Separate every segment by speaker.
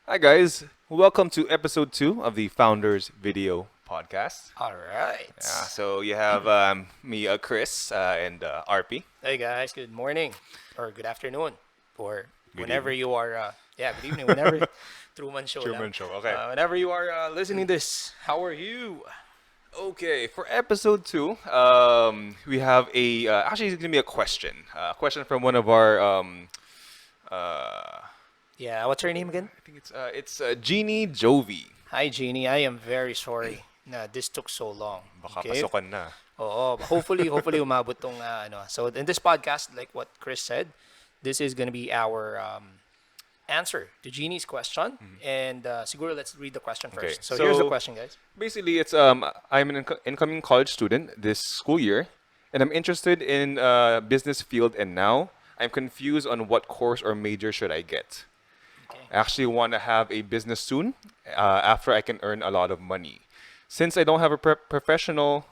Speaker 1: Hi, guys. Welcome to episode 2 of the Founders Video Podcast.
Speaker 2: All right.
Speaker 1: So you have me, Chris, and RP.
Speaker 2: Hey guys, good morning or good afternoon or
Speaker 1: Good
Speaker 2: whenever
Speaker 1: evening.
Speaker 2: you are good evening whenever Truman show lang.
Speaker 1: Truman Show. Okay.
Speaker 2: Whenever you are listening this, how are you?
Speaker 1: Okay, for episode 2, we have actually, it's going to be a question. A question from one of our,
Speaker 2: Yeah, what's her name again?
Speaker 1: I think it's Jeannie Jovi.
Speaker 2: Hi Jeannie, I am very sorry na this took so long.
Speaker 1: Baka
Speaker 2: Okay?
Speaker 1: pasukan na.
Speaker 2: Oo, hopefully umabot tong ano. So in this podcast, like what Chris said, this is going to be our answer to Jeannie's question. And siguro let's read the question
Speaker 1: Okay,
Speaker 2: first. So here's the
Speaker 1: so
Speaker 2: question, guys.
Speaker 1: basically, it's I'm an incoming college student this school year, and I'm interested in business field. And now I'm confused on what course or major should I get.
Speaker 2: Okay.
Speaker 1: I actually want to have a business soon, after I can earn a lot of money. Since I don't have a professional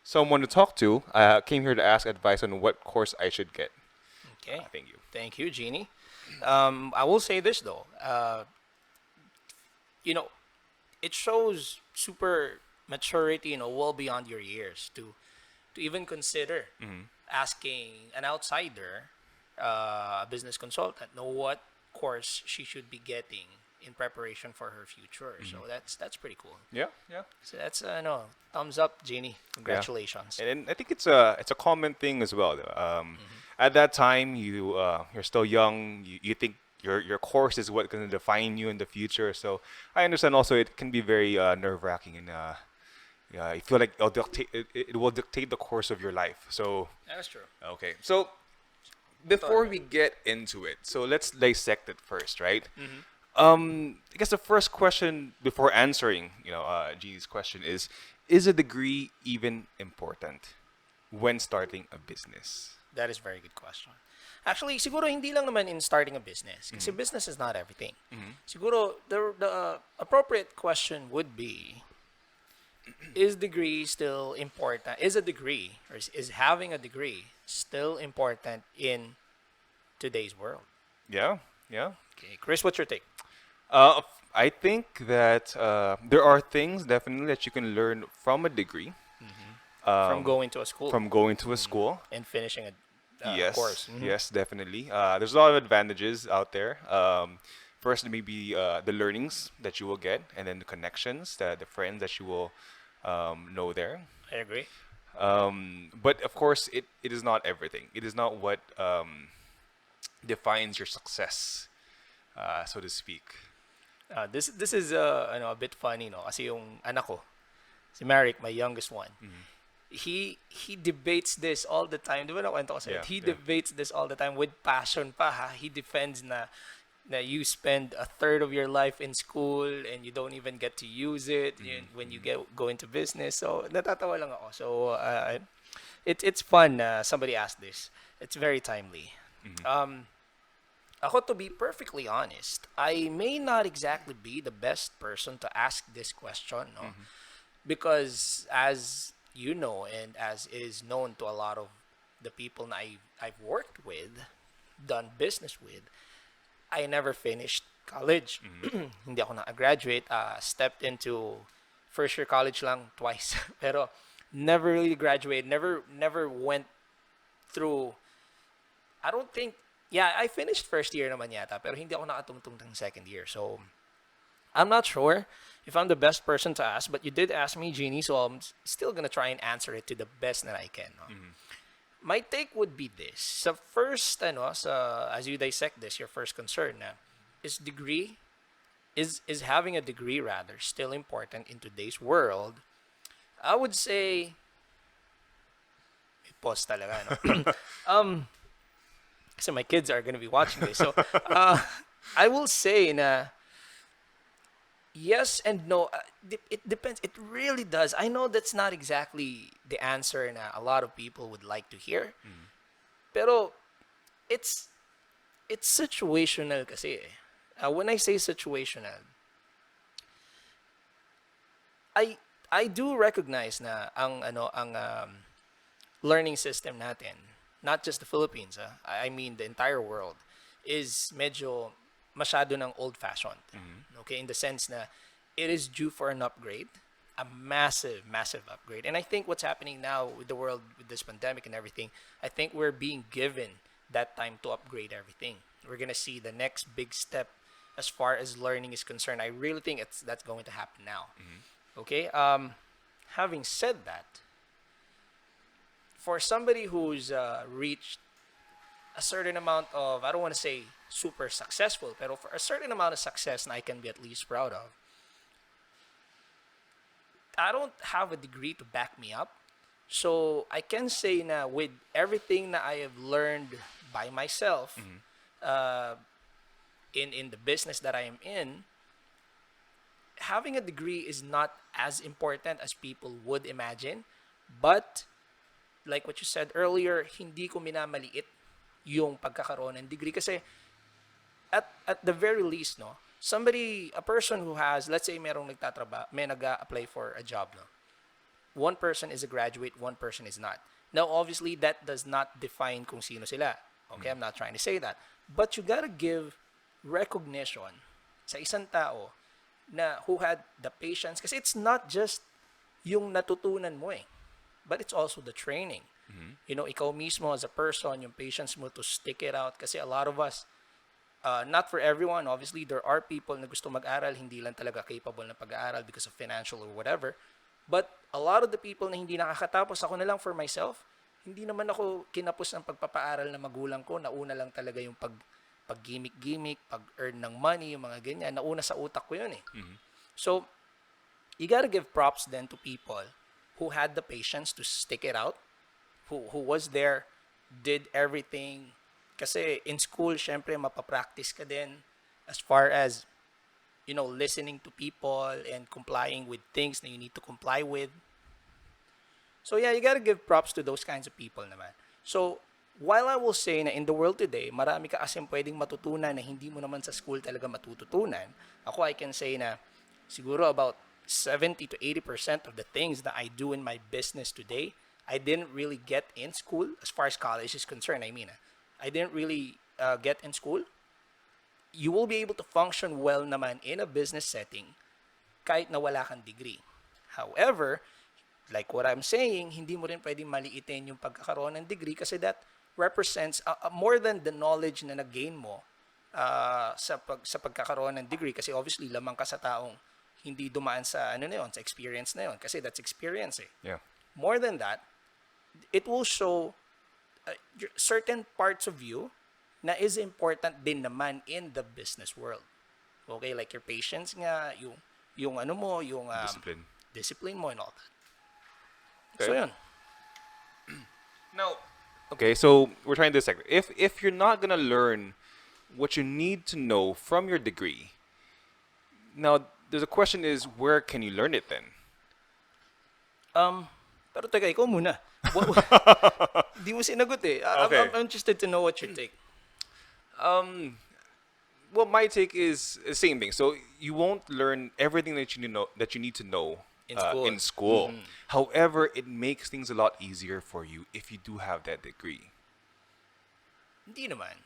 Speaker 1: someone to talk to, I came here to ask advice on what course I should get.
Speaker 2: Okay.
Speaker 1: Thank you.
Speaker 2: Thank you, Jeannie. I will say this though. You know, it shows super maturity, well beyond your years to even consider asking an outsider, a business consultant, know what course she should be getting in preparation for her future. So that's pretty cool.
Speaker 1: Yeah, yeah.
Speaker 2: So that's no thumbs up, Jeannie.
Speaker 1: Yeah.
Speaker 2: Congratulations.
Speaker 1: And I think it's a common thing as well. At that time, you're still young. You think your course is what going to define you in the future. So I understand also it can be very nerve-wracking, and yeah, I feel like it will dictate the course of your life. So
Speaker 2: That's true.
Speaker 1: okay, so before we get into it, so let's dissect it first, right? I guess the first question before answering, G's question is a degree even important when starting a business?
Speaker 2: That is a very good question. Actually, siguro hindi lang naman in starting a business. Kasi business is not everything. Siguro the appropriate question would be, is degree still important? Is a degree or is having a degree still important in today's world?
Speaker 1: Yeah, yeah.
Speaker 2: Okay, Chris, what's your take?
Speaker 1: I think that there are things definitely that you can learn from a degree,
Speaker 2: From going to a school
Speaker 1: from going to a school.
Speaker 2: and finishing a
Speaker 1: Yes,
Speaker 2: course.
Speaker 1: yes, definitely. There's a lot of advantages out there. First, maybe the learnings that you will get, and then the connections, the friends that you will know there.
Speaker 2: I agree.
Speaker 1: But of course, it is not everything. It is not what defines your success, so to speak.
Speaker 2: This is a bit funny, no? Kasi yung anak ko, si Marek, my youngest one, he debates this all the time. Di ba nakwento ko sa'yo?
Speaker 1: Yeah,
Speaker 2: He
Speaker 1: yeah.
Speaker 2: debates this all the time with passion pa, ha? He defends na you spend a third of your life in school and you don't even get to use it when you go into business. So natatawa lang ako. So it's fun. Somebody asked this. It's very timely. Um, Ako, to be perfectly honest, I may not exactly be the best person to ask this question, no? Because as you know, and as it is known to a lot of the people na I've worked with, done business with, I never finished college. Hindi ako na-graduate. Stepped into first year college lang twice. Pero never really graduated. Never went through. I don't think. Yeah, I finished first year naman yata, pero hindi ako nakatungtong ng second year. So I'm not sure if I'm the best person to ask, but you did ask me, Jeannie, so I'm still gonna try and answer it to the best that I can. No? My take would be this: sa first, as you dissect this, your first concern na is degree, is having a degree rather still important in today's world? I would say, pause talaga, no? Kasi my kids are gonna be watching this, so I will say na yes and no. It depends. It really does. I know that's not exactly the answer na a lot of people would like to hear. Pero it's it's situational kasi eh. When I say situational, I I do recognize na ang learning system natin, not just the Philippines, I mean the entire world, is medyo masyado ng old-fashioned. Okay, in the sense na it is due for an upgrade, a massive, massive upgrade. And I think what's happening now with the world, with this pandemic and everything, I think we're being given that time to upgrade everything. We're gonna see the next big step as far as learning is concerned. I really think that's going to happen now. Okay. Having said that, for somebody who's reached a certain amount of, I don't want to say super successful, pero for a certain amount of success na I can be at least proud of, I don't have a degree to back me up. So I can say na with everything that I have learned by myself, in the business that I am in, having a degree is not as important as people would imagine. But like what you said earlier, hindi ko minamaliit yung pagkakaroon ng degree kasi at the very least, no, a person who has, let's say merong may nag-apply for a job, no. One person is a graduate, one person is not. Now, obviously, that does not define kung sino sila. Okay, I'm not trying to say that. But you gotta give recognition sa isang tao na who had the patience kasi it's not just yung natutunan mo but it's also the training. You know, ikaw mismo as a person, yung patience mo to stick it out kasi a lot of us, not for everyone, obviously, there are people na gusto mag-aral, hindi lang talaga capable na pag-aaral because of financial or whatever. But a lot of the people na hindi nakakatapos, ako na lang for myself, hindi naman ako kinapos ng pagpapaaral na magulang ko, nauna lang talaga yung pag-gimmick-gimmick, pag-earn ng money, yung mga ganyan, nauna sa utak ko yun So, you gotta give props then to people who had the patience to stick it out, who was there, did everything. Kasi in school, syempre, mapapractice ka din as far as, you know, listening to people and complying with things that you need to comply with. So yeah, you gotta give props to those kinds of people naman. So, while I will say na in the world today, marami ka kasing pwedeng matutunan na hindi mo naman sa school talaga matututunan, ako I can say na siguro about 70 to 80% of the things that I do in my business today, I didn't really get in school as far as college is concerned. I didn't really get in school. You will be able to function well naman in a business setting kahit na wala kang degree. However, like what I'm saying, hindi mo rin pwedeng maliitin yung pagkakaroon ng degree kasi that represents more than the knowledge na nag-gain mo sa pagkakaroon ng degree kasi obviously lamang ka sa taong hindi dumaan sa sa experience na yon kasi that's experience
Speaker 1: Yeah.
Speaker 2: More than that, it will show certain parts of you na is important din naman in the business world. Okay, like your patience nga, yung ano mo, yung discipline mo and all that.
Speaker 1: Okay.
Speaker 2: So yun.
Speaker 1: Now, okay, so we're trying this segment. If you're not gonna learn what you need to know from your degree, now there's a question: is where can you learn it then?
Speaker 2: Pero teka, ikaw muna. Di mo sinagot
Speaker 1: Okay.
Speaker 2: I'm interested to know what your take.
Speaker 1: Well, my take is the same thing. So you won't learn everything that you need to know
Speaker 2: In school.
Speaker 1: in school. However, it makes things a lot easier for you if you do have that degree.
Speaker 2: Hindi naman.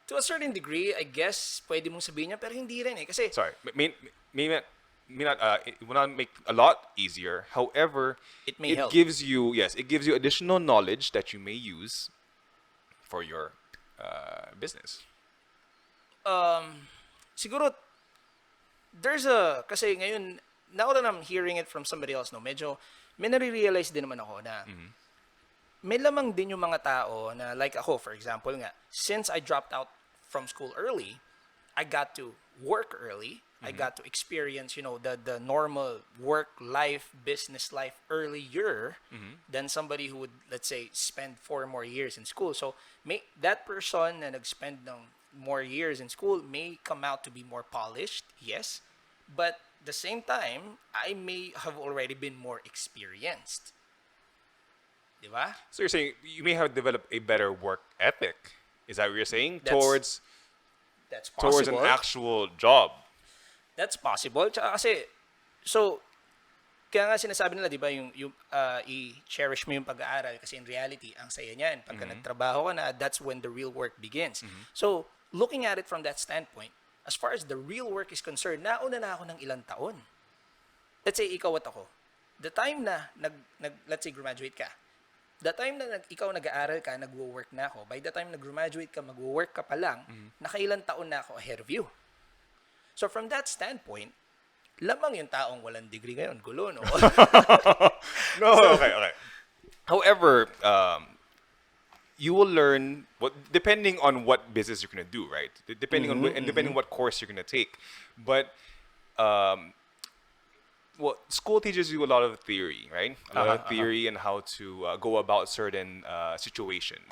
Speaker 2: To a certain degree, I guess, pwede mong sabihin niya, pero hindi rin Kasi,
Speaker 1: Sorry, it will not make a lot easier. However,
Speaker 2: It may help.
Speaker 1: gives you additional knowledge that you may use for your business.
Speaker 2: siguro, kasi ngayon, now that I'm hearing it from somebody else, medyo, may nare-realize din naman ako na, may lamang din yung mga tao na, like ako, for example nga, since I dropped out from school early, I got to work early, I got to experience, the normal work life, business life earlier than somebody who would, let's say, spend 4 more years in school. So, that person na nag-spend ng more years in school may come out to be more polished, yes. But at the same time, I may have already been more experienced. Diba?
Speaker 1: So you're saying you may have developed a better work ethic. Is that what you're saying?
Speaker 2: That's
Speaker 1: Towards
Speaker 2: possible.
Speaker 1: an actual job.
Speaker 2: That's possible. Tsaka kasi, so, kaya nga sinasabi nila, di ba, yung i-cherish mo yung pag-aaral kasi in reality, ang saya niyan. Pagka nagtrabaho ka na, that's when the real work begins. So, looking at it from that standpoint, as far as the real work is concerned, nauna na ako ng ilang taon. Let's say, ikaw at ako. The time na, let's say, graduate ka. The time na ikaw nag-aaral ka, nagwo-work na ako. By the time na graduate ka, magwo-work ka pa lang, nakailang taon na ako ahead of you. So from that standpoint, lamang yung taong walang degree ngayon. Gulo, no?
Speaker 1: No, okay. However, you will learn depending on what business you're gonna do, right? Depending on and depending what course you're gonna take. But well, school teaches you a lot of theory, right? A lot of theory and how to go about certain situations.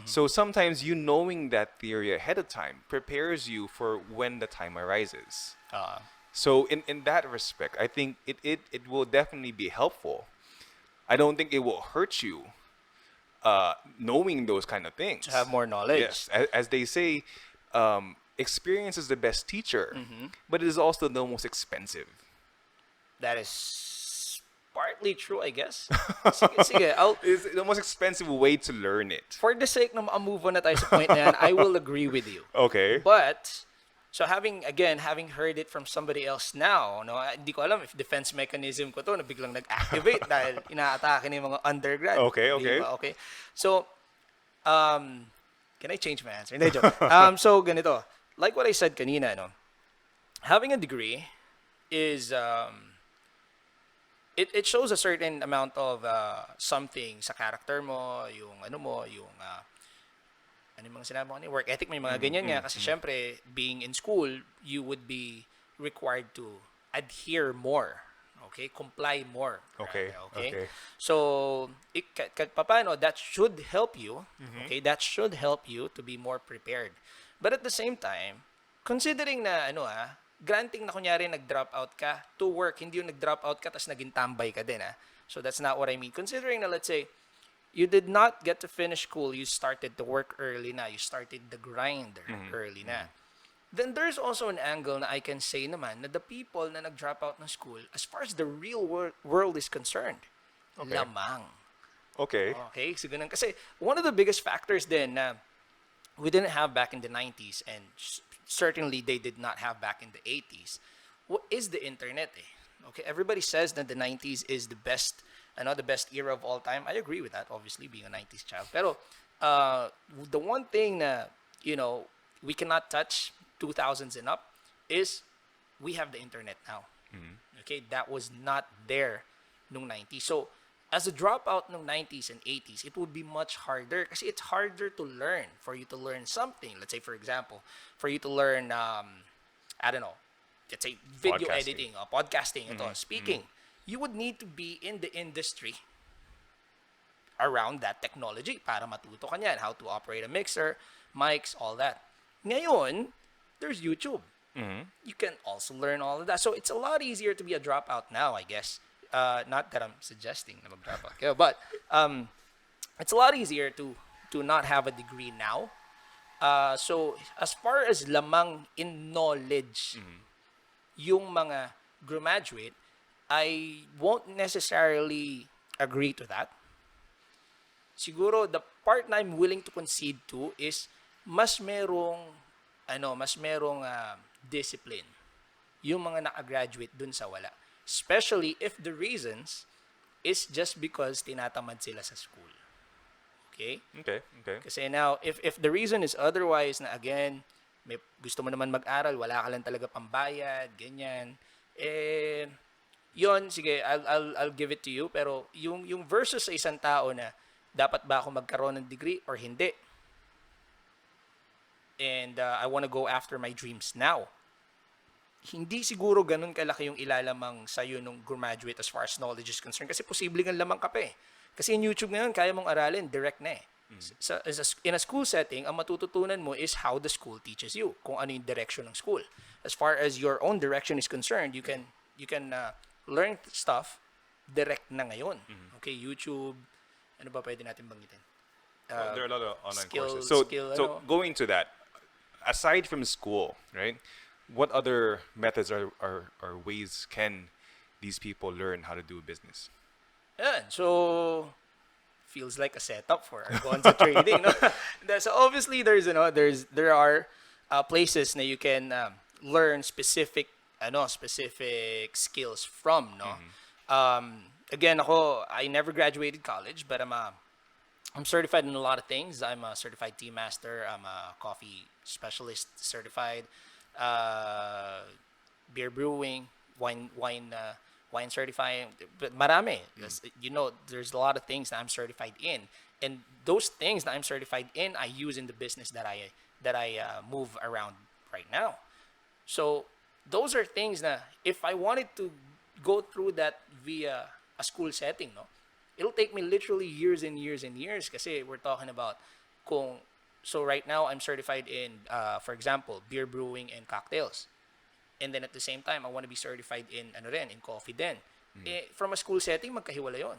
Speaker 1: So sometimes you knowing that theory ahead of time prepares you for when the time arises. So in that respect, I think it will definitely be helpful. I don't think it will hurt you knowing those kind of things.
Speaker 2: To have more knowledge.
Speaker 1: Yes, as they say, experience is the best teacher, but it is also the most expensive.
Speaker 2: That is partly true, I guess. Sige,
Speaker 1: It's the most expensive way to learn it.
Speaker 2: for the sake na move on na tayo sa point na yan, I will agree with you.
Speaker 1: Okay.
Speaker 2: But, so having heard it from somebody else now, no, hindi ko alam if defense mechanism ko to na biglang nag-activate dahil inaatake ni mga undergrad.
Speaker 1: Okay.
Speaker 2: Diba? Okay. So, can I change my answer? Hindi, joke. So, ganito. Like what I said kanina, no, having a degree is, it shows a certain amount of something sa character mo, yung ano yung mga sinabi mo kanina, work ethic, may mga ganyan nga. Kasi syempre, being in school, you would be required to adhere more. Okay? Comply more.
Speaker 1: Okay.
Speaker 2: Rather, okay? So, kahit paano, that should help you. Okay? That should help you to be more prepared. But at the same time, considering na, granting na kunyari nag-drop out ka to work, hindi yung nag-drop out ka tapos naging tambay ka din. So that's not what I mean. Considering na, let's say, you did not get to finish school, you started to work early na, you started the grind early na. Then there's also an angle na I can say naman na the people na nag-drop out ng school, as far as the real world is concerned, lamang.
Speaker 1: Okay.
Speaker 2: Okay, so ganun. Kasi one of the biggest factors din na we didn't have back in the 90s and certainly they did not have back in the 80s is the internet. Okay, everybody says that the 90s is the best, the best era of all time. I agree with that, obviously, being a 90s child. Pero the one thing na, we cannot touch 2000s and up is we have the internet now. Okay, that was not there nung 90s. So as a dropout nung 90s and 80s, it would be much harder kasi it's harder to learn. For you to learn something, let's say, for example, for you to learn, I don't know, let's say video editing, podcasting, speaking, you would need to be in the industry around that technology para matuto ka niyan, how to operate a mixer, mics, all that. Ngayon, there's YouTube. You can also learn all of that. So it's a lot easier to be a dropout now, I guess. Not that I'm suggesting na mag-drop out kayo, but it's a lot easier to not have a degree now. So as far as lamang in knowledge, yung mga graduate, I won't necessarily agree to that. Siguro the part na I'm willing to concede to is mas merong discipline yung mga naka-graduate dun sa wala. Especially if the reasons is just because tinatamad sila sa school. Okay?
Speaker 1: Okay.
Speaker 2: Kasi now, if the reason is otherwise na again, may gusto mo naman mag-aral, wala ka lang talaga pambayad, ganyan, yon sige, I'll give it to you. Pero yung versus sa isang tao na dapat ba ako magkaroon ng degree or hindi? And I want to go after my dreams now. Hindi siguro ganun kalaki yung ilalamang sa'yo nung graduate as far as knowledge is concerned. Kasi posible kang lamang ka pa eh. Kasi yung YouTube ngayon, kaya mong aralin, direct na eh. In a school setting, ang matututunan mo is how the school teaches you, kung ano yung direction ng school. As far as your own direction is concerned, you can learn stuff direct na ngayon. Okay, YouTube, ano ba pwede natin banggitin?
Speaker 1: There are a lot of online courses.
Speaker 2: So
Speaker 1: going to that, aside from school, right? What other methods or ways can these people learn how to do business?
Speaker 2: Yan. So, feels like a setup for Argonza trading. No? So obviously, there are places na you can learn specific skills from, no? Again, I never graduated college, but I'm certified in a lot of things. I'm a certified tea master. I'm a coffee specialist certified. Uh, Beer brewing, wine certifying, but marami. There's a lot of things that I'm certified in, and those things that I'm certified in, I use in the business that I move around right now. So those are things that if I wanted to go through that via a school setting, no, it'll take me literally years and years and years. Kasi we're talking about kung so right now I'm certified in, for example, beer brewing and cocktails. And then at the same time, I want to be certified in in coffee din. From a school setting, magkahiwala 'yon.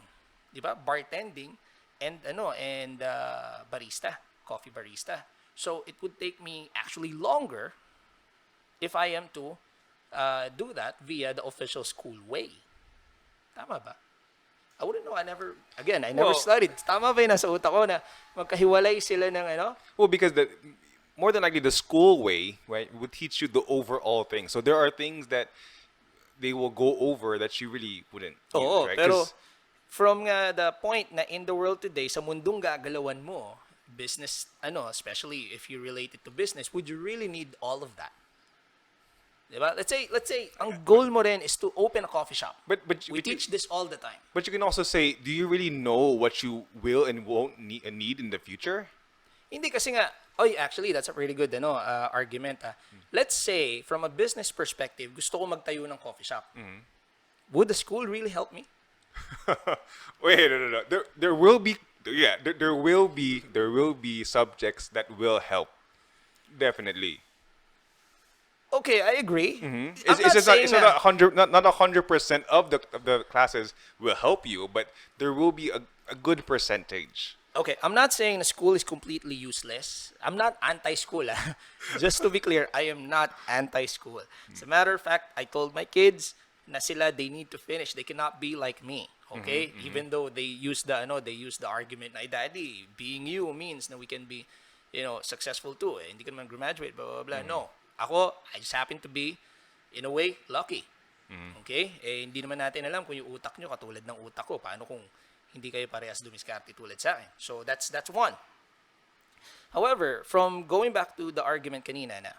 Speaker 2: 'Di ba? Bartending and barista, coffee barista. So it would take me actually longer if I am to do that via the official school way. Tama ba? I wouldn't know. I never
Speaker 1: Well,
Speaker 2: studied. Tama ba yun nasa utak ko na magkahiwalay sila ng
Speaker 1: well, because the more than likely the school way, right, would teach you the overall thing. So there are things that they will go over that you really wouldn't use,
Speaker 2: Oo,
Speaker 1: right?
Speaker 2: pero from the point na in the world today, sa mundong gagalawan mo, business, especially if you relate it to business, would you really need all of that? Diba? Let's say, ang goal mo rin is to open a coffee shop. We teach this all the time.
Speaker 1: But you can also say, do you really know what you will and won't need in the future?
Speaker 2: Hindi kasi nga, actually, that's a really good argument. Let's say, from a business perspective, gusto ko magtayo ng coffee shop. Would the school really help me?
Speaker 1: Wait, no. There will be, yeah, there will be subjects that will help. Definitely.
Speaker 2: Okay, I agree.
Speaker 1: It's, it's just not, it's not 100% of the classes will help you, but there will be a good percentage.
Speaker 2: Okay, I'm not saying the school is completely useless. I'm not anti-school. Just to be clear, I am not anti-school. As a matter of fact, I told my kids na sila they need to finish. They cannot be like me. Okay, even though they use the argument na daddy being you means na we can be successful too. Hindi ka naman graduate blah blah blah. No, I just happen to be in a way lucky. Okay, hindi naman natin alam kung yung utak nyo katulad ng utak ko. Paano kung hindi kayo parehas dumiskarte tulad sa akin. So that's one. However, from going back to the argument kanina na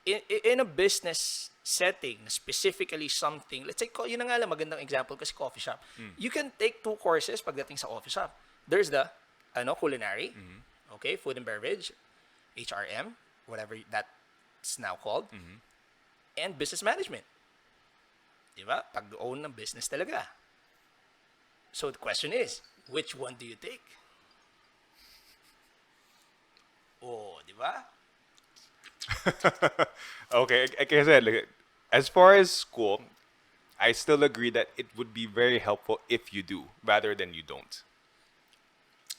Speaker 2: in a business setting, specifically something, let's say, yun na nga lang magandang example kasi coffee shop. You can take 2 courses pagdating sa coffee shop. There's the culinary, okay, food and beverage, HRM, whatever that's now called, and business management. Diba? Pag-own ng business talaga. So the question is, which one do you take? Oh, di ba?
Speaker 1: Okay, like I said, like, as far as school, I still agree that it would be very helpful if you do, rather than you don't.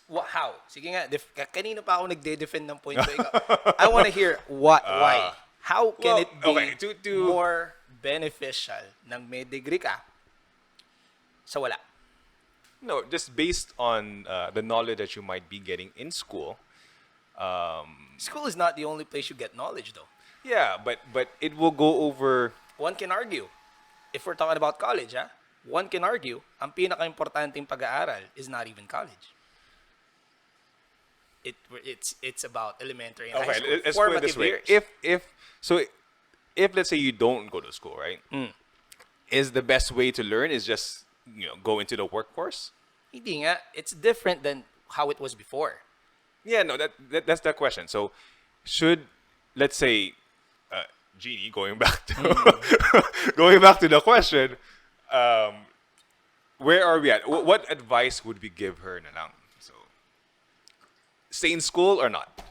Speaker 2: How? Sige nga, kanina pa ako nagde-defend ng point ko. I want to hear why. How can it be more beneficial nang may degree ka sa wala?
Speaker 1: No, just based on the knowledge that you might be getting in school.
Speaker 2: School is not the only place you get knowledge, though.
Speaker 1: Yeah, but it will go over.
Speaker 2: One can argue, if we're talking about college, one can argue, ang pinaka-importanting pag-aaral is not even college. It's about elementary and high school.
Speaker 1: Let's put it this way.
Speaker 2: Years.
Speaker 1: If let's say you don't go to school, right? Is the best way to learn is just go into the workforce?
Speaker 2: Hindi nga. It's different than how it was before.
Speaker 1: Yeah, no, that's the question. So, should, let's say, Jeannie, going back to going back to the question, where are we at? What advice would we give her na lang? So, stay in school or not?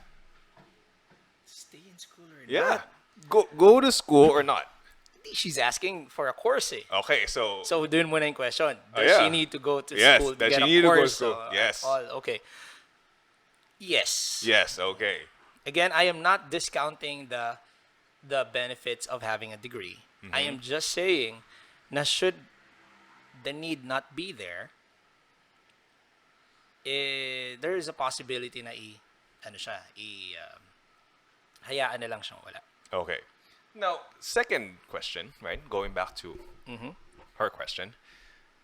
Speaker 2: Stay in school or
Speaker 1: Yeah,
Speaker 2: not?
Speaker 1: go to school or not?
Speaker 2: She's asking for a course.
Speaker 1: Okay, so
Speaker 2: dun mo na yung question. Does she need to go to school to
Speaker 1: does
Speaker 2: get
Speaker 1: she
Speaker 2: a
Speaker 1: need to go to
Speaker 2: course?
Speaker 1: school? Yes.
Speaker 2: Okay. Yes.
Speaker 1: Yes. Okay.
Speaker 2: Again, I am not discounting the benefits of having a degree. I am just saying na should the need not be there, there is a possibility na ano siya, hayaan na lang siyang wala.
Speaker 1: Okay. Now, second question, right? Going back to
Speaker 2: Mhm.
Speaker 1: her question.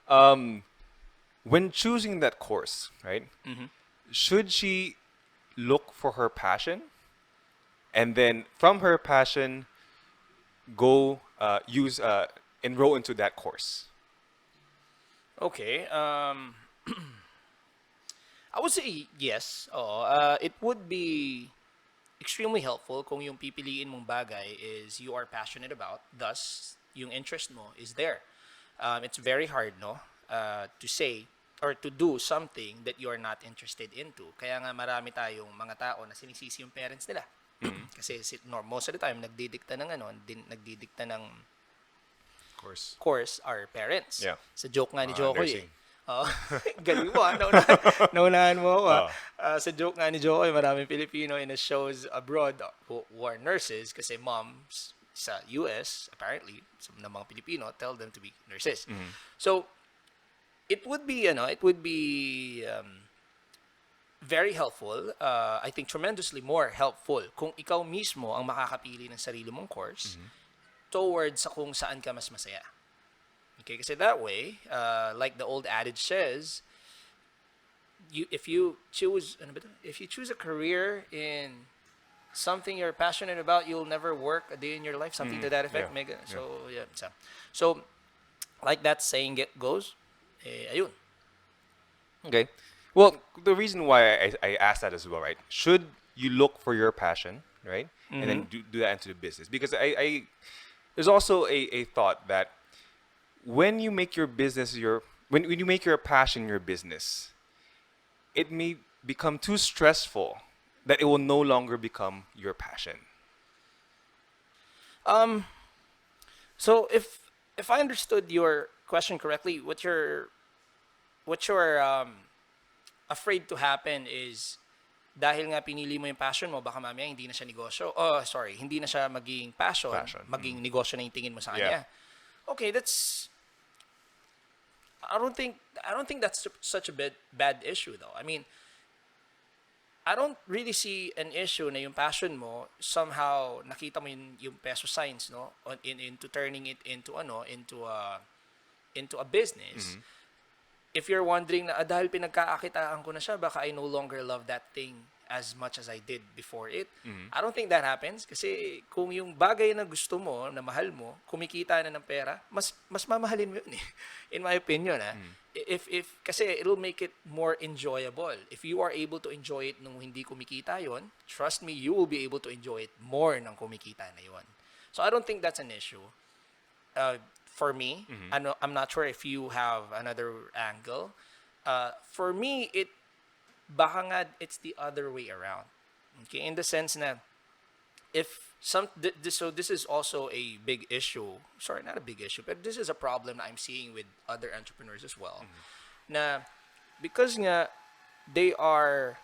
Speaker 1: Um, when choosing that course, right?
Speaker 2: Mhm.
Speaker 1: Should she look for her passion and then from her passion go use enroll into that course?
Speaker 2: Okay. I would say yes. Oo. It would be extremely helpful kung yung pipiliin mong bagay is you are passionate about, thus yung interest mo is there. It's very hard, no, to say or to do something that you are not interested into. Kaya nga marami tayong mga tao na sinisisi yung parents nila.
Speaker 1: Mm-hmm.
Speaker 2: Kasi most of the time nagdidikta ng nagdidikta ng
Speaker 1: Of course.
Speaker 2: course are parents.
Speaker 1: Yeah.
Speaker 2: Sa joke nga ni Jokoy eh.
Speaker 1: Nursing.
Speaker 2: Oo. Galing mo ah. Naunahan mo ako ah.
Speaker 1: Oh.
Speaker 2: Sa joke nga ni Jokoy, maraming Pilipino in the shows abroad who are nurses kasi moms sa US, apparently, ng mga Pilipino, tell them to be nurses.
Speaker 1: Mm-hmm.
Speaker 2: So, it would be, very helpful. I think tremendously more helpful kung ikaw mismo ang makakapili ng sarili mong course towards sa kung saan ka mas masaya. Okay, kasi that way, like the old adage says, if you choose a career in something you're passionate about, you'll never work a day in your life, something to that effect.
Speaker 1: Yeah.
Speaker 2: Mega. So like that saying goes, ayun.
Speaker 1: Okay. Well, the reason why I asked that as well, right? Should you look for your passion, right? And then do that into the business? Because I there's also a thought that when you make your business when you make your passion your business, it may become too stressful that it will no longer become your passion.
Speaker 2: So if I understood your question correctly, what you're afraid to happen is dahil nga pinili mo yung passion mo, baka mamaya hindi na siya negosyo. Oh, sorry, hindi na siya maging passion. Maging negosyo na yung tingin mo sa kanya. Okay, I don't think that's such a bad issue though. I mean, I don't really see an issue na yung passion mo somehow nakita mo yung peso signs, no, into turning it into into a business. If you're wondering na dahil pinagkakakitaan ko na siya, baka I no longer love that thing as much as I did before it. I don't think that happens kasi kung yung bagay na gusto mo, na mahal mo, kumikita na ng pera, mas mamahalin mo yun eh. In my opinion, if kasi it'll make it more enjoyable. If you are able to enjoy it nung hindi kumikita yon, trust me, you will be able to enjoy it more nang kumikita na yon. So I don't think that's an issue. For me, I'm not sure if you have another angle. For me, baka nga it's the other way around. Okay, in the sense na if this is also a big issue. Sorry, not a big issue, but this is a problem that I'm seeing with other entrepreneurs as well. Na because nga they are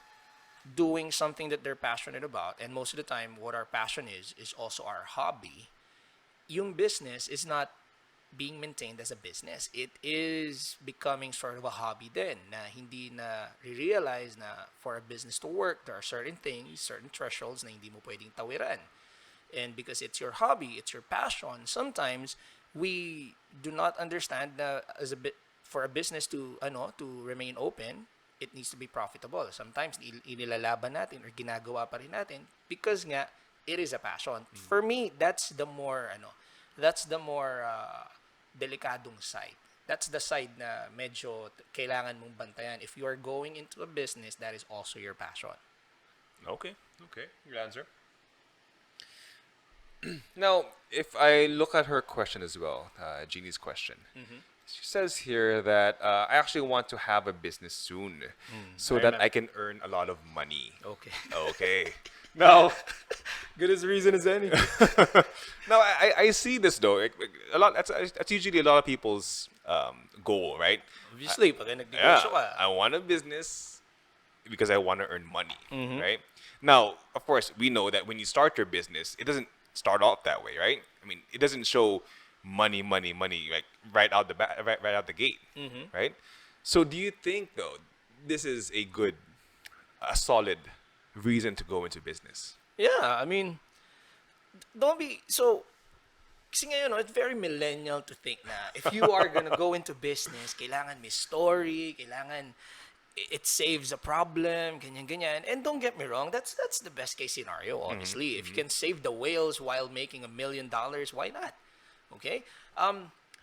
Speaker 2: doing something that they're passionate about, and most of the time, what our passion is also our hobby. Yung business is not being maintained as a business. It is becoming sort of a hobby din na hindi na realize na for a business to work, there are certain things, certain thresholds na hindi mo pwedeng tawiran. And because it's your hobby, it's your passion, sometimes we do not understand na for a business to remain open, it needs to be profitable. Sometimes inilalaban natin or ginagawa pa rin natin because nga it is a passion. For me, that's the more delikadong side. That's the side na medyo kailangan mong bantayan if you are going into a business that is also your passion.
Speaker 1: Okay. Good answer. Now, if I look at her question as well, Jeannie's question, she says here that I actually want to have a business soon so that I can earn a lot of money.
Speaker 2: Okay.
Speaker 1: Okay. Now,
Speaker 2: Good as reason as any.
Speaker 1: now I see this though. A lot. That's usually a lot of people's goal, right?
Speaker 2: Obviously, pag nagnegosyo ka.
Speaker 1: I want a business because I want to earn money, right? Now, of course, we know that when you start your business, it doesn't start off that way, right? I mean, it doesn't show money, like right out the gate, right? So, do you think though this is a solid reason to go into business.
Speaker 2: Yeah, I mean, don't be so. Kasi ngayon, no, it's very millennial to think na if you are gonna go into business, kailangan may story, kailangan it saves a problem, ganyan, ganyan. And don't get me wrong, that's the best case scenario, obviously. If you can save the whales while making $1 million, why not? Okay?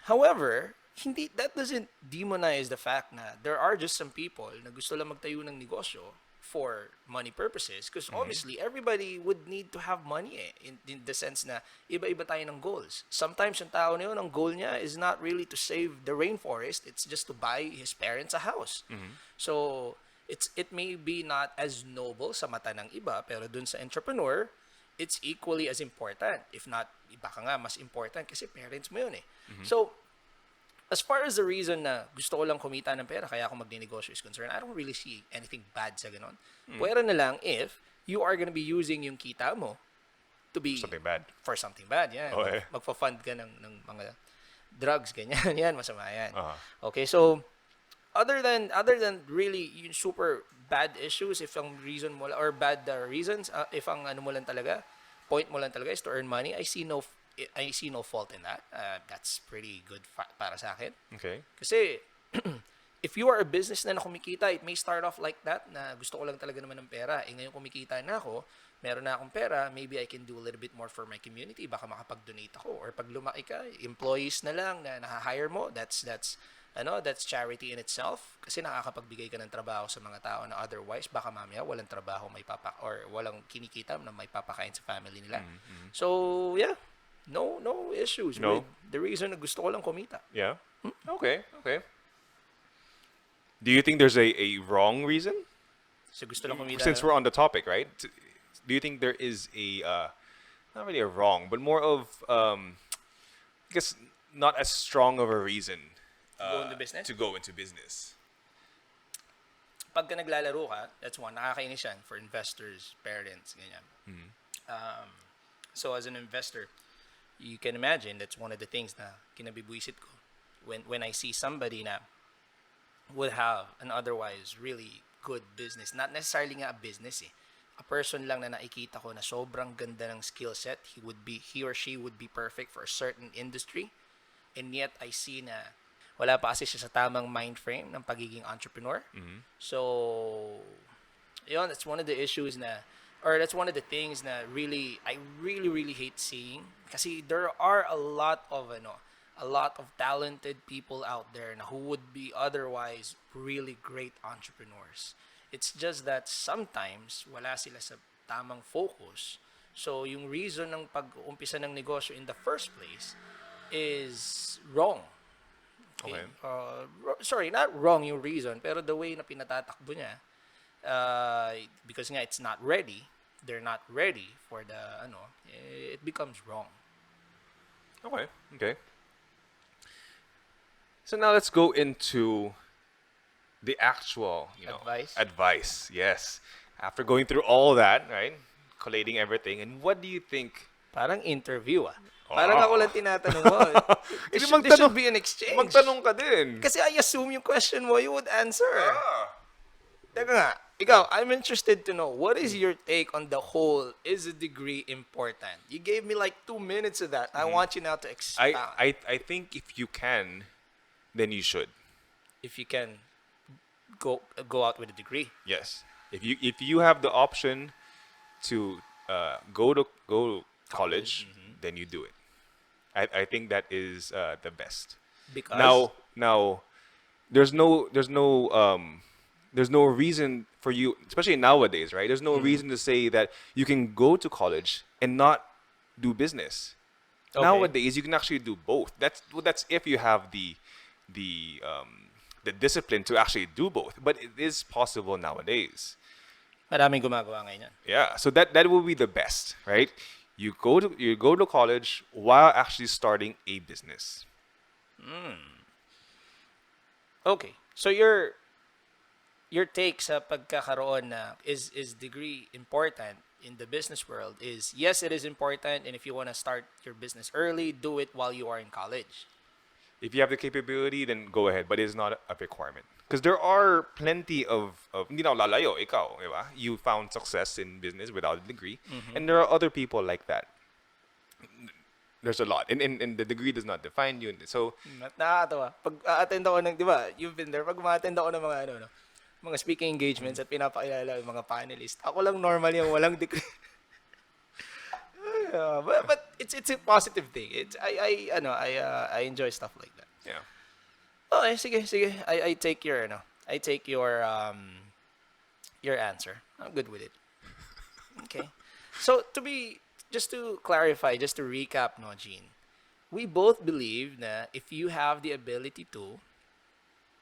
Speaker 2: However, hindi that doesn't demonize the fact na there are just some people na gusto lang magtayo ng negosyo for money purposes because obviously everybody would need to have money in the sense na iba-iba tayo ng goals. Sometimes yung tao na yun, ang goal niya is not really to save the rainforest, it's just to buy his parents a house. So it may be not as noble sa mata ng iba pero dun sa entrepreneur it's equally as important, if not iba ka nga mas important kasi parents mo yun eh. So as far as the reason na gusto ko lang kumita ng pera kaya ako magninegosyo is concerned, I don't really see anything bad sa ganon. Pwera na lang if you are gonna be using yung kita mo to be
Speaker 1: Something bad.
Speaker 2: for something bad. Yan.
Speaker 1: Okay.
Speaker 2: Magpa-fund ka ng mga drugs, ganyan. Yan, masama yan.
Speaker 1: Uh-huh.
Speaker 2: Okay, so other than really yung super bad issues, if ang reason mo or bad reasons, if ang ano mo lang talaga, point mo lang talaga is to earn money, I see no fault in that. That's pretty good para sa akin.
Speaker 1: Okay.
Speaker 2: Kasi if you are a business na kumikita, it may start off like that na gusto ko lang talaga naman ng pera. Eh ngayon kumikita na ako, meron na akong pera, maybe I can do a little bit more for my community. Baka makapag-donate ako. Or pag lumaki ka, employees na lang na na-hire mo, that's charity in itself. Kasi nakakapagbigay ka ng trabaho sa mga tao na otherwise baka mamaya walang trabaho or walang kinikita na may papakain sa family nila. So, yeah. No issues with the reason na gusto ko lang kumita.
Speaker 1: Yeah. Okay. Do you think there's a wrong reason?
Speaker 2: So gusto lang kumita.
Speaker 1: Since we're on the topic, right? Do you think there is not really a wrong, but more of, I guess, not as strong of a reason
Speaker 2: go into business?
Speaker 1: to go into business?
Speaker 2: Pagka naglalaro ka, that's one. Nakakainis yan for investors, parents, ganyan. So as an investor, you can imagine that's one of the things na kinabibuisit ko when I see somebody na would have an otherwise really good business, not necessarily nga a business a person lang na nakikita ko na sobrang ganda ng skill set, he or she would be perfect for a certain industry, and yet I see na wala pa kasi siya sa tamang mind frame ng pagiging entrepreneur. So yun, that's one of the issues that's one of the things na I really hate seeing kasi there are a lot of talented people out there na who would be otherwise really great entrepreneurs. It's just that sometimes wala sila sa tamang focus. So yung reason ng pag-umpisa ng negosyo in the first place is wrong. Okay. Sorry, not wrong yung reason, pero the way na pinatatakbo niya, because nga it's not ready, they're not ready for it becomes wrong.
Speaker 1: Okay. So now let's go into the actual, advice. Yes. After going through all that, right? Collating everything, and what do you think?
Speaker 2: Parang interview Parang ako lang tinatanong mo. This should be an exchange.
Speaker 1: Magtanong ka din.
Speaker 2: Kasi I assume yung question mo, you would answer. Teka nga, ikaw, I'm interested to know, what is your take on the whole, is a degree important? You gave me like 2 minutes of that. I want you now to expound.
Speaker 1: I think if you can, then you should.
Speaker 2: If you can go out with a degree.
Speaker 1: Yes. If you have the option to go to college, then you do it. I think that is the best.
Speaker 2: Because
Speaker 1: now there's no reason for you, especially nowadays, right? There's no reason to say that you can go to college and not do business. Okay. Nowadays, you can actually do both. That's if you have the discipline to actually do both. But it is possible nowadays.
Speaker 2: Maraming gumagawa ngayon yan.
Speaker 1: Yeah, so that will be the best, right? You go to college while actually starting a business.
Speaker 2: Okay, so your take sa pagkakaroon na is degree important in the business world is yes, it is important, and if you want to start your business early, do it while you are in college.
Speaker 1: If you have the capability, then go ahead, but it is not a requirement. Because there are plenty of hindi na ako lalayo, ikaw, di ba? You found success in business without a degree. And there are other people like that. There's a lot. And the degree does not define you. So,
Speaker 2: Nakakatawa. Pag a-attend ako ng, di ba, you've been there, pag ma-attend ako ng mga, ano, no, mga speaking engagements at pinapakilala yung mga panelists, ako lang normal yung walang degree. Yeah, but it's a positive thing. It's I enjoy stuff like that.
Speaker 1: yeah.
Speaker 2: Okay, sige. I take your I take your answer. I'm good with it. Okay. So just to clarify, just to recap, no, Jean, we both believe that if you have the ability to,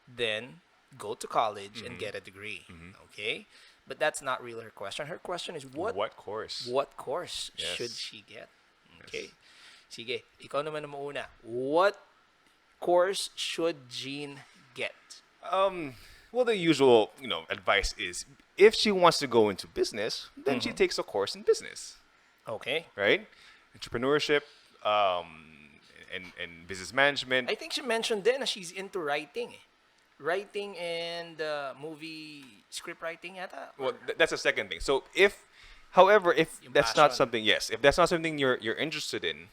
Speaker 2: then go to college and get a degree. Okay? But that's not really her question. Her question is what
Speaker 1: course?
Speaker 2: what course
Speaker 1: Yes.
Speaker 2: should she get? Okay. Sige, ikaw naman ang mauna. What course should Jean get?
Speaker 1: Well, the usual, advice is if she wants to go into business, then she takes a course in business,
Speaker 2: Okay.
Speaker 1: right? Entrepreneurship, and business management.
Speaker 2: I think she mentioned then that she's into writing. Writing and movie script writing yata.
Speaker 1: Well, that's the second thing. So however, if
Speaker 2: Yung
Speaker 1: that's not
Speaker 2: passion.
Speaker 1: something, yes, if that's not something you're interested in,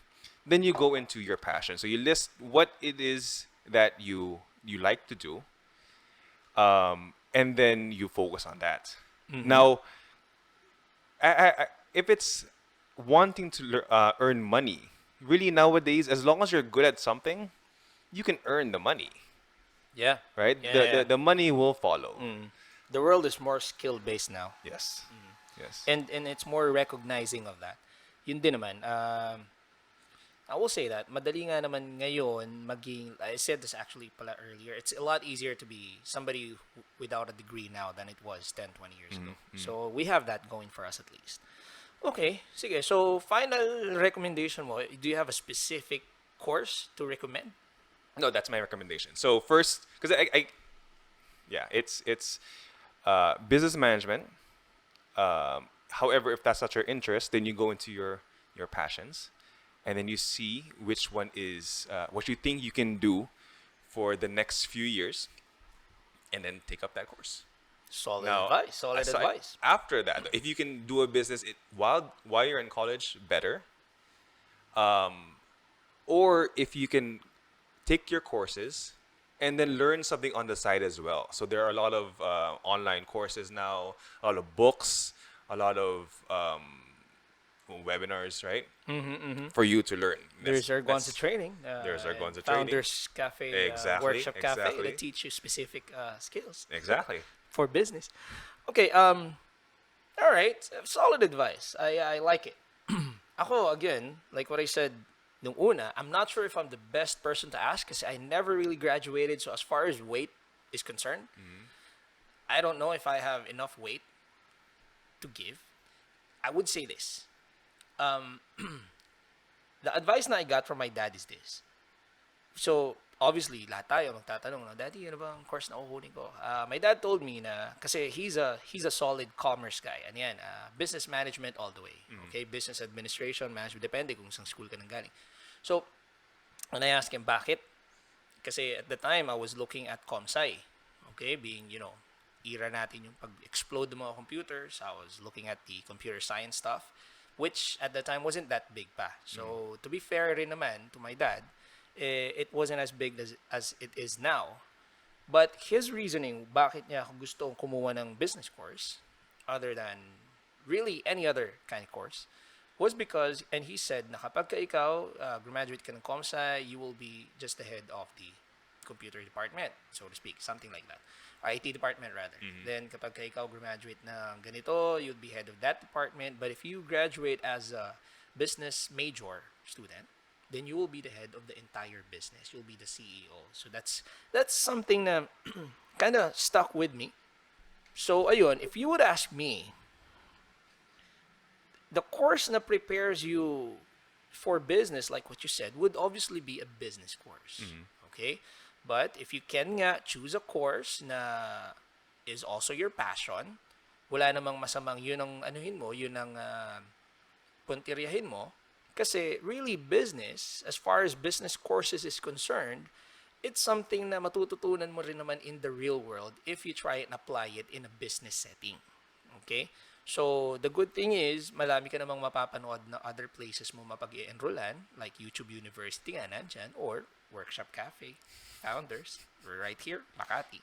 Speaker 1: then you go into your passion. So you list what it is that you like to do, and then you focus on that. Now, if it's wanting to earn money, really nowadays, as long as you're good at something, you can earn the money,
Speaker 2: Yeah.
Speaker 1: right?
Speaker 2: Yeah,
Speaker 1: the,
Speaker 2: yeah.
Speaker 1: the money will follow.
Speaker 2: The world is more skill based now.
Speaker 1: Yes. Yes.
Speaker 2: And it's more recognizing of that. Yun din naman. I will say that madali nga naman ngayon maging, I said this actually pala earlier, it's a lot easier to be somebody without a degree now than it was 10, 20 years ago. So we have that going for us at least. Okay, sige. So final recommendation mo, do you have a specific course to recommend?
Speaker 1: No, that's my recommendation. So first, because it's business management. However, if that's not your interest, then you go into your passions, and then you see which one is what you think you can do for the next few years, and then take up that course.
Speaker 2: Solid
Speaker 1: Now,
Speaker 2: advice. Solid
Speaker 1: aside-
Speaker 2: advice.
Speaker 1: After that, if you can do a business while you're in college, better. Or if you can take your courses and then learn something on the side as well. So there are a lot of online courses now, a lot of books, a lot of webinars, right? For you to learn.
Speaker 2: There's
Speaker 1: That's-
Speaker 2: Argonza training.
Speaker 1: There's
Speaker 2: and
Speaker 1: Argonza training.
Speaker 2: Founders Cafe,
Speaker 1: Exactly,
Speaker 2: Workshop Cafe
Speaker 1: exactly.
Speaker 2: that teach you specific skills
Speaker 1: Exactly.
Speaker 2: for business. Okay, all right. Solid advice. I like it. Ako, again, like what I said nung una, I'm not sure if I'm the best person to ask because I never really graduated. So as far as weight is concerned, I don't know if I have enough weight to give. I would say this. The advice na I got from my dad is this. So, obviously, lahat tayo magtatanong, no, Daddy, ano bang course na kukunin ko? My dad told me na, kasi he's a solid commerce guy. Ano yan, business management all the way. Okay, business administration, management, depende kung saan school ka nang galing. So, when I asked him, bakit? Kasi at the time, I was looking at ComSci. Okay, being, era natin yung pag-explode ng mga computers. I was looking at the computer science stuff, which at the time wasn't that big pa. So, to be fair rin naman to my dad, it wasn't as big as it is now. But his reasoning, bakit niya ako gustong kumuha ng business course, other than really any other kind of course, was because, and he said na kapag ka ikaw, graduate ka ng ComSci, you will be just the head of the computer department, so to speak, something like that. IT department rather. Then kapag ka ikaw graduate ng ganito, you'll be head of that department. But if you graduate as a business major student, then you will be the head of the entire business. You'll be the CEO. So that's something that kind of stuck with me. So ayun, if you would ask me, the course na prepares you for business, like what you said, would obviously be a business course. Okay? But if you can nga choose a course na is also your passion, wala namang masamang yun ang anuhin mo, yun ang puntiryahin mo. Kasi really business, as far as business courses is concerned, it's something na matututunan mo rin naman in the real world if you try and apply it in a business setting. Okay? So, the good thing is, marami ka namang mapapanood na other places mo mapag-i-enrollan, like YouTube University nga nandyan, or Workshop Cafe, Founders, we're right here, Makati.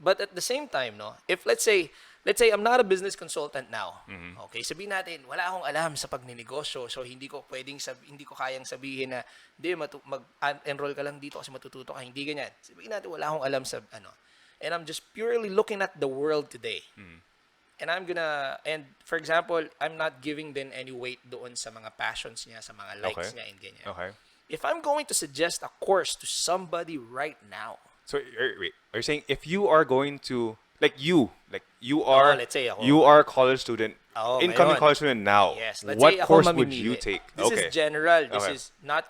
Speaker 2: But at the same time, no, if let's say I'm not a business consultant now. Okay, sabihin natin, wala akong alam sa pagninegosyo, so hindi ko kayang sabihin na mag-enroll ka lang dito kasi matututo ka, hindi ganyan. Sabihin natin wala akong alam sa ano. And I'm just purely looking at the world today. And for example, I'm not giving them any weight doon sa mga passions niya, sa mga likes niya and ganyan.
Speaker 1: Okay.
Speaker 2: If I'm going to suggest a course to somebody right now,
Speaker 1: So wait, are you saying if you are going to like you are
Speaker 2: let's say ako.
Speaker 1: you are a college student, incoming
Speaker 2: ngayon.
Speaker 1: college student now,
Speaker 2: Yes, let's
Speaker 1: what
Speaker 2: say ako
Speaker 1: course would
Speaker 2: mamimili.
Speaker 1: you take?
Speaker 2: This is general. This
Speaker 1: Okay.
Speaker 2: is not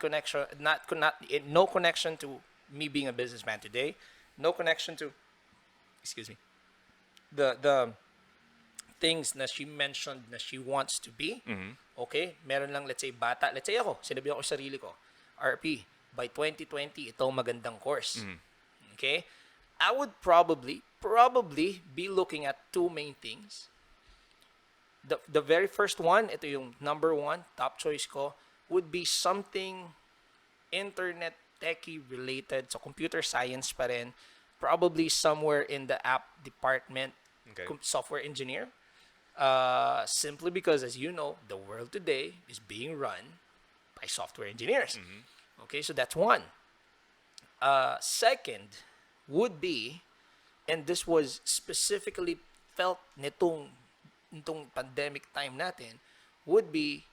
Speaker 2: no connection to me being a businessman today. No connection to, excuse me, the things na she mentioned na she wants to be. Okay? Meron lang, let's say, bata. Let's say ako, sinabi ako sa sarili ko, RP, by 2020, ito magandang course. Okay? I would probably be looking at two main things. The very first one, ito yung number one, top choice ko, would be something internet techie related, so computer science pa rin, probably somewhere in the app department, software engineer. Simply because, as you know, the world today is being run by software engineers. Okay, so that's one. Second would be, and this was specifically felt nitong pandemic time natin, would be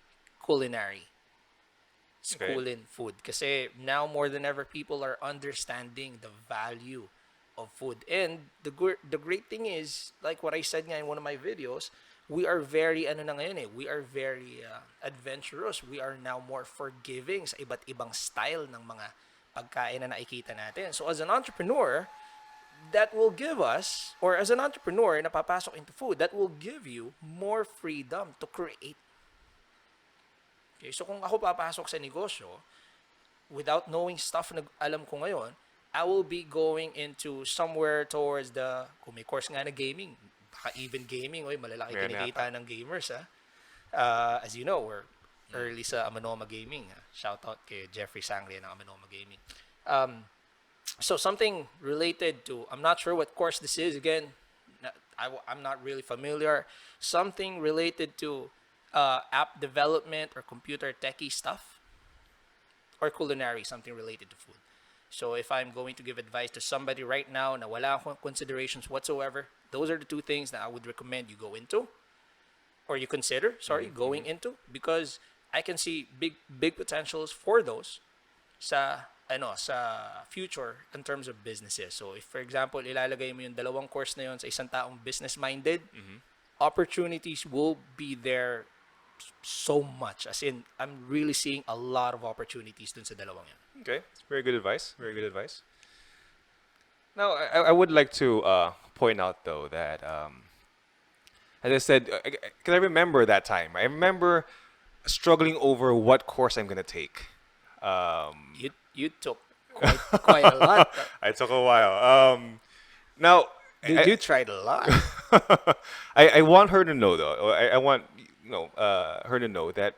Speaker 2: culinary. Schooling food. Kasi now more than ever, people are understanding the value of food. And the great thing is, like what I said nga in one of my videos, we are very, we are very adventurous. We are now more forgiving sa iba't ibang style ng mga pagkain na nakikita natin. So as an entrepreneur, that will give us, or as an entrepreneur na papasok into food, that will give you more freedom to create. Okay, so kung ako papasok sa negosyo, without knowing stuff na alam ko ngayon, I will be going into somewhere towards kung may course nga na gaming, baka even gaming, malalaki kinikita ng gamers, ha? As you know, we're early sa Amanoma Gaming. Shout out kay Jeffrey Sangria ng Amanoma Gaming. So something related to, I'm not sure what course this is, again, I'm not really familiar, something related to app development or computer techie stuff, or culinary, something related to food. So if I'm going to give advice to somebody right now na wala akong considerations whatsoever, those are the two things that I would recommend you go into, or you consider, going into, because I can see big potentials for those sa future in terms of businesses. So if, for example, ilalagay mo yung dalawang course na yun sa isang taong business-minded, opportunities will be there so much. As in, I'm really seeing a lot of opportunities dun sa dalawang yan.
Speaker 1: Okay, very good advice. Very good advice. Now, I would like to point out though that, as I said, because I remember that time. I remember struggling over what course I'm gonna take.
Speaker 2: You took quite a lot.
Speaker 1: I took a while. Now,
Speaker 2: Dude, you tried a lot.
Speaker 1: I want her to know though. I want her to know that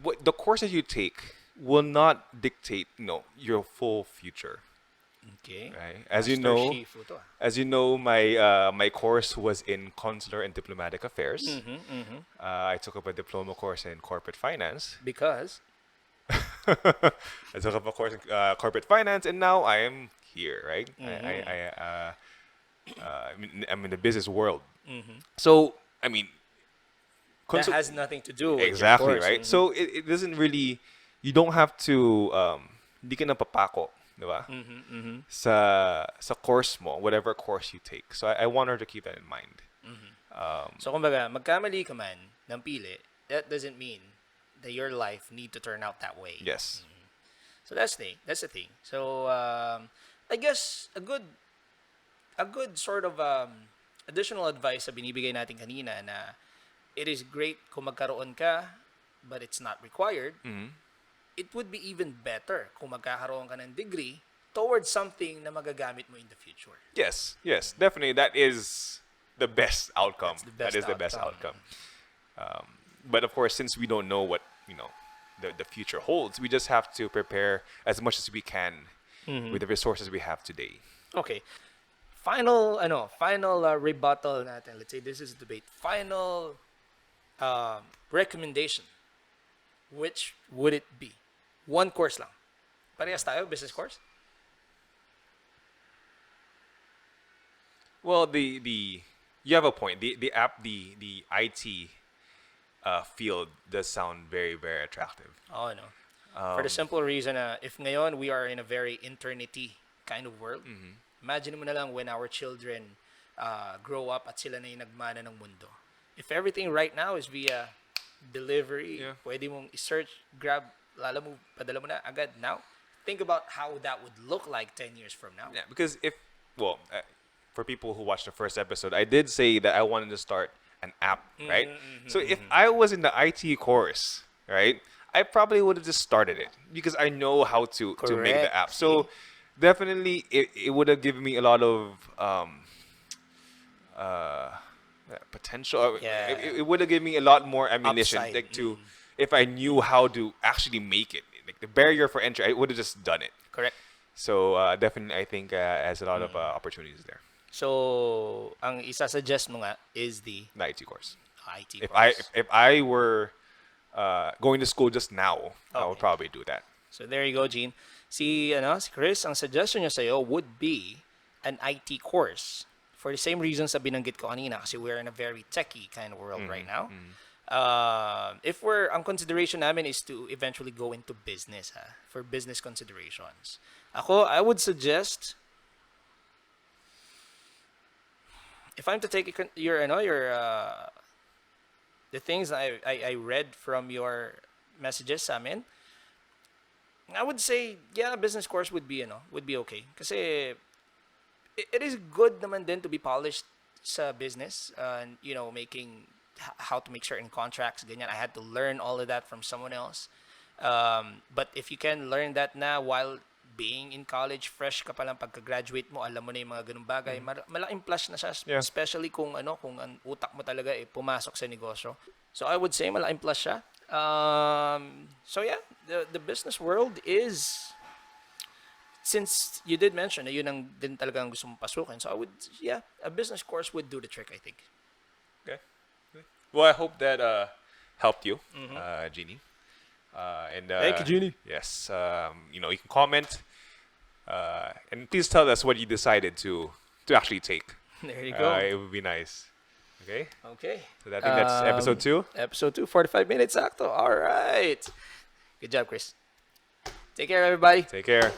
Speaker 1: what the courses you take will not dictate your full future.
Speaker 2: Okay.
Speaker 1: Right? As you know, my course was in consular and diplomatic affairs. I took up a diploma course in corporate finance.
Speaker 2: Because
Speaker 1: I took up a course in corporate finance, and now I am here, right? I'm in the business world. So, I mean,
Speaker 2: that has nothing to do with
Speaker 1: exactly,
Speaker 2: your course.
Speaker 1: right? So it doesn't really, you don't have to, di ka napapako, di ba? Sa course mo, whatever course you take. So I want her to keep that in mind.
Speaker 2: So kumbaga, magkamali ka man ng pili, that doesn't mean that your life need to turn out that way.
Speaker 1: Yes.
Speaker 2: So that's the thing. So I guess a good sort of additional advice sa binibigay natin kanina na it is great kung magkaroon ka, but it's not required. it would be even better kung magkakaroon ka ng degree towards something na magagamit mo in the future.
Speaker 1: Yes, yes, definitely. That is the best outcome.
Speaker 2: That's the
Speaker 1: That
Speaker 2: best
Speaker 1: is the best
Speaker 2: outcome.
Speaker 1: outcome. But of course, since we don't know what the future holds, we just have to prepare as much as we can with the resources we have today.
Speaker 2: Okay. Final rebuttal natin. Let's say this is debate. Final recommendation. Which would it be? One course lang. Parehas tayo, business course?
Speaker 1: Well, you have a point. The IT field does sound very, very attractive.
Speaker 2: Oh, no. For the simple reason na if ngayon we are in a very internety kind of world, imagine mo na lang when our children grow up at sila na yung nagmana ng mundo. If everything right now is via delivery,
Speaker 1: Yeah.
Speaker 2: pwede mong i-search, grab, padala mo na agad now. Think about how that would look like 10 years from now.
Speaker 1: Yeah, because for people who watched the first episode, I did say that I wanted to start an app, right? So if I was in the IT course, right, I probably would have just started it because I know how to make the
Speaker 2: Correct.
Speaker 1: app. So definitely it would have given me a lot of potential.
Speaker 2: Yeah.
Speaker 1: It would have given me a lot more ammunition,
Speaker 2: Upside.
Speaker 1: like if I knew how to actually make it. Like the barrier for entry, I would have just done it.
Speaker 2: Correct.
Speaker 1: So definitely, I think has a lot of opportunities there.
Speaker 2: So, ang isa-suggest mo nga is the
Speaker 1: The IT course.
Speaker 2: IT
Speaker 1: If
Speaker 2: course.
Speaker 1: I were going to school just now, I would
Speaker 2: Okay.
Speaker 1: probably do that.
Speaker 2: So there you go, Jean. Si Chris, ang suggestion niya sa'yo would be an IT course. For the same reasons na binanggit ko kanina, kasi we're in a very techy kind of world right now. Ang consideration namin is to eventually go into business, for business considerations. I would suggest, if I'm to take the things that I read from your messages sa amin, I would say, yeah, business course would be okay. Kasi it is good naman din to be polished sa business, and making how to make certain contracts, ganyan. I had to learn all of that from someone else. But if you can learn that na while being in college, fresh ka pa lang pagka-graduate mo, alam mo na yung mga ganung bagay, malaking plus na siya,
Speaker 1: Yeah.
Speaker 2: especially kung ang utak mo talaga pumasok sa negosyo. So I would say malaking plus siya. So yeah, the business world is, since you did mention na yun ang din talagang gusto mong pasukin, so I would, a business course would do the trick, I think.
Speaker 1: Okay. Well, I hope that helped you, Jeannie.
Speaker 2: Thank you, Jeannie.
Speaker 1: Yes. You can comment, and please tell us what you decided to actually take.
Speaker 2: There you go.
Speaker 1: It would be nice. Okay.
Speaker 2: Okay.
Speaker 1: So I think that's episode 2.
Speaker 2: Episode 2, 45 minutes, sakto. All right. Good job, Chris. Take care, everybody.
Speaker 1: Take care.